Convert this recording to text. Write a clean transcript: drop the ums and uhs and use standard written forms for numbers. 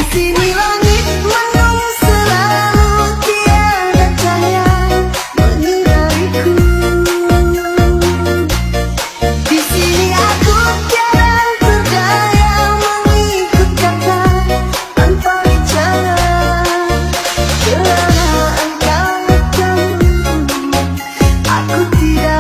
sini langit mendung selalu, tiada cahaya menyinariku. Di sini aku tiada berdaya mengikut kata tanpa bicara, karena engkau tahu aku tidak